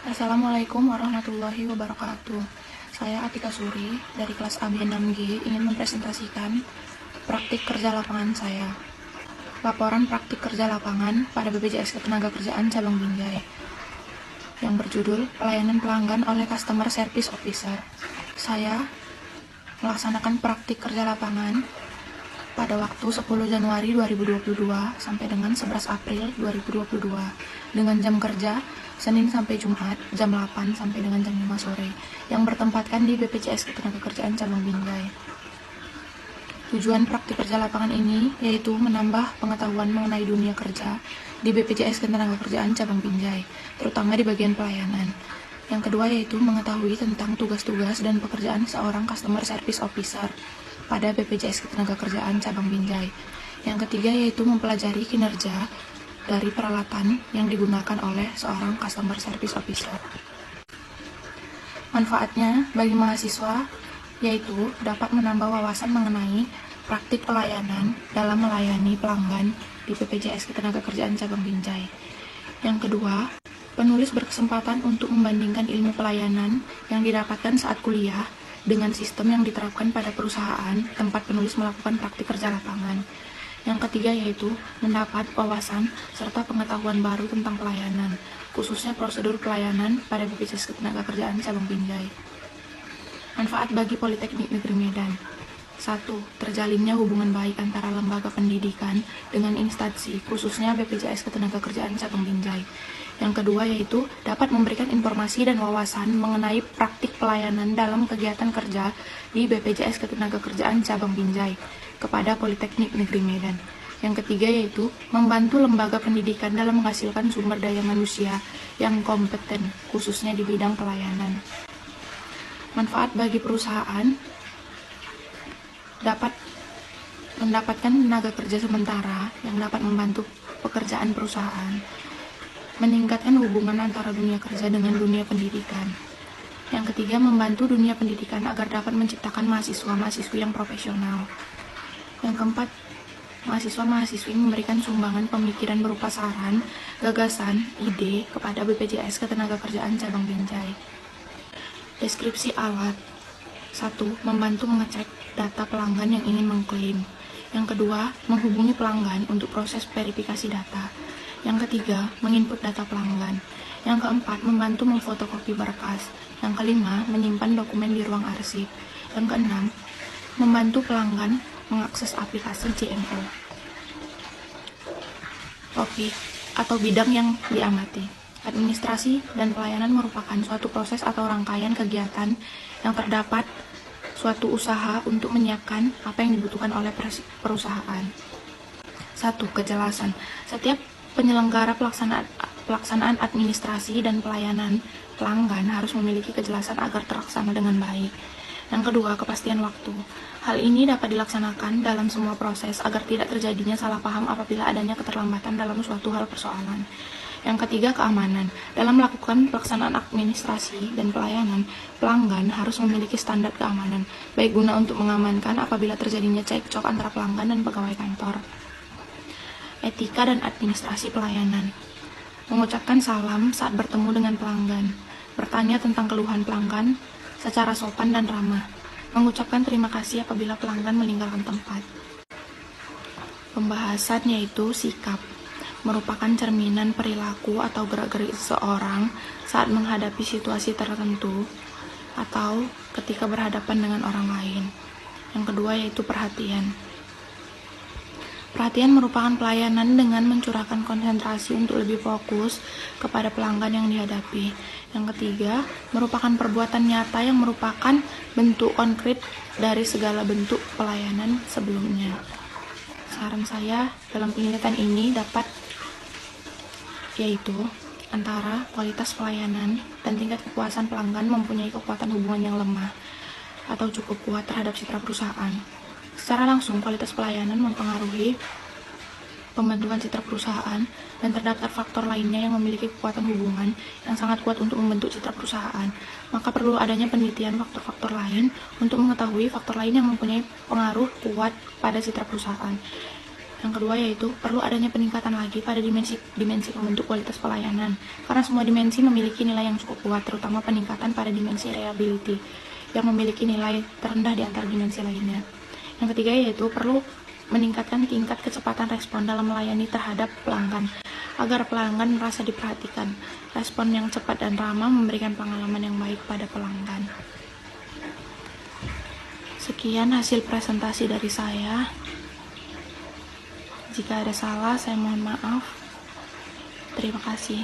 Assalamualaikum warahmatullahi wabarakatuh. Saya Atika Suri dari kelas AB6G ingin mempresentasikan praktik kerja lapangan saya. Laporan praktik kerja lapangan pada BPJS Ketenagakerjaan Cabang Binjai yang berjudul Pelayanan Pelanggan oleh Customer Service Officer. Saya melaksanakan praktik kerja lapangan pada waktu 10 Januari 2022 sampai dengan 11 April 2022 dengan jam kerja Senin sampai Jumat jam 8 sampai dengan jam 5 sore yang bertempatkan di BPJS Ketenagakerjaan Cabang Binjai. Tujuan praktik kerja lapangan ini yaitu menambah pengetahuan mengenai dunia kerja di BPJS Ketenagakerjaan Cabang Binjai, terutama di bagian pelayanan. Yang kedua yaitu mengetahui tentang tugas-tugas dan pekerjaan seorang Customer Service Officer pada BPJS Ketenagakerjaan Cabang Binjai. Yang ketiga yaitu mempelajari kinerja dari peralatan yang digunakan oleh seorang Customer Service Officer. Manfaatnya bagi mahasiswa yaitu dapat menambah wawasan mengenai praktik pelayanan dalam melayani pelanggan di BPJS Ketenagakerjaan Cabang Binjai. Yang kedua, penulis berkesempatan untuk membandingkan ilmu pelayanan yang didapatkan saat kuliah dengan sistem yang diterapkan pada perusahaan tempat penulis melakukan praktik kerja lapangan. Yang ketiga yaitu mendapat wawasan serta pengetahuan baru tentang pelayanan, khususnya prosedur pelayanan pada BPJS Ketenagakerjaan Cabang Binjai. Manfaat bagi Politeknik Negeri Medan. 1. Terjalinnya hubungan baik antara lembaga pendidikan dengan instansi, khususnya BPJS Ketenagakerjaan Cabang Binjai. Yang kedua yaitu dapat memberikan informasi dan wawasan mengenai praktik pelayanan dalam kegiatan kerja di BPJS Ketenagakerjaan Cabang Binjai kepada Politeknik Negeri Medan. Yang ketiga yaitu membantu lembaga pendidikan dalam menghasilkan sumber daya manusia yang kompeten, khususnya di bidang pelayanan. Manfaat bagi perusahaan dapat mendapatkan tenaga kerja sementara yang dapat membantu pekerjaan perusahaan, meningkatkan hubungan antara dunia kerja dengan dunia pendidikan. Yang ketiga, membantu dunia pendidikan agar dapat menciptakan mahasiswa-mahasiswi yang profesional. Yang keempat, mahasiswa-mahasiswi memberikan sumbangan pemikiran berupa saran, gagasan, ide kepada BPJS Ketenagakerjaan Cabang Binjai. Deskripsi alat. 1. Membantu mengecek data pelanggan yang ingin mengklaim. Yang kedua, menghubungi pelanggan untuk proses verifikasi data. Yang ketiga, menginput data pelanggan. Yang keempat, membantu memfotokopi berkas. Yang kelima, menyimpan dokumen di ruang arsip. Yang keenam, membantu pelanggan mengakses aplikasi JMO. Topik atau bidang yang diamati. Administrasi dan pelayanan merupakan suatu proses atau rangkaian kegiatan yang terdapat suatu usaha untuk menyiapkan apa yang dibutuhkan oleh perusahaan. 1. Kejelasan. Setiap penyelenggara pelaksanaan administrasi dan pelayanan pelanggan harus memiliki kejelasan agar terlaksana dengan baik. Yang kedua, kepastian waktu. Hal ini dapat dilaksanakan dalam semua proses agar tidak terjadinya salah paham apabila adanya keterlambatan dalam suatu hal persoalan. Yang ketiga, keamanan. Dalam melakukan pelaksanaan administrasi dan pelayanan, pelanggan harus memiliki standar keamanan, baik guna untuk mengamankan apabila terjadinya cekcok antara pelanggan dan pegawai kantor. Etika dan administrasi pelayanan. Mengucapkan salam saat bertemu dengan pelanggan, bertanya tentang keluhan pelanggan secara sopan dan ramah, mengucapkan terima kasih apabila pelanggan meninggalkan tempat. Pembahasan yaitu sikap, merupakan cerminan perilaku atau gerak-gerik seseorang saat menghadapi situasi tertentu atau ketika berhadapan dengan orang lain. Yang kedua yaitu perhatian. Perhatian merupakan pelayanan dengan mencurahkan konsentrasi untuk lebih fokus kepada pelanggan yang dihadapi. Yang ketiga, merupakan perbuatan nyata yang merupakan bentuk konkret dari segala bentuk pelayanan sebelumnya. Saran saya dalam penelitian ini dapat yaitu antara kualitas pelayanan dan tingkat kepuasan pelanggan mempunyai kekuatan hubungan yang lemah atau cukup kuat terhadap citra perusahaan. Secara langsung, kualitas pelayanan mempengaruhi pembentukan citra perusahaan dan terdapat faktor lainnya yang memiliki kekuatan hubungan yang sangat kuat untuk membentuk citra perusahaan. Maka perlu adanya penelitian faktor-faktor lain untuk mengetahui faktor lain yang mempunyai pengaruh kuat pada citra perusahaan. Yang kedua yaitu perlu adanya peningkatan lagi pada dimensi pembentuk kualitas pelayanan, karena semua dimensi memiliki nilai yang cukup kuat, terutama peningkatan pada dimensi reliability yang memiliki nilai terendah di antara dimensi lainnya. Yang ketiga yaitu perlu meningkatkan tingkat kecepatan respon dalam melayani terhadap pelanggan, agar pelanggan merasa diperhatikan. Respon yang cepat dan ramah memberikan pengalaman yang baik pada pelanggan. Sekian hasil presentasi dari saya. Jika ada salah, saya mohon maaf. Terima kasih.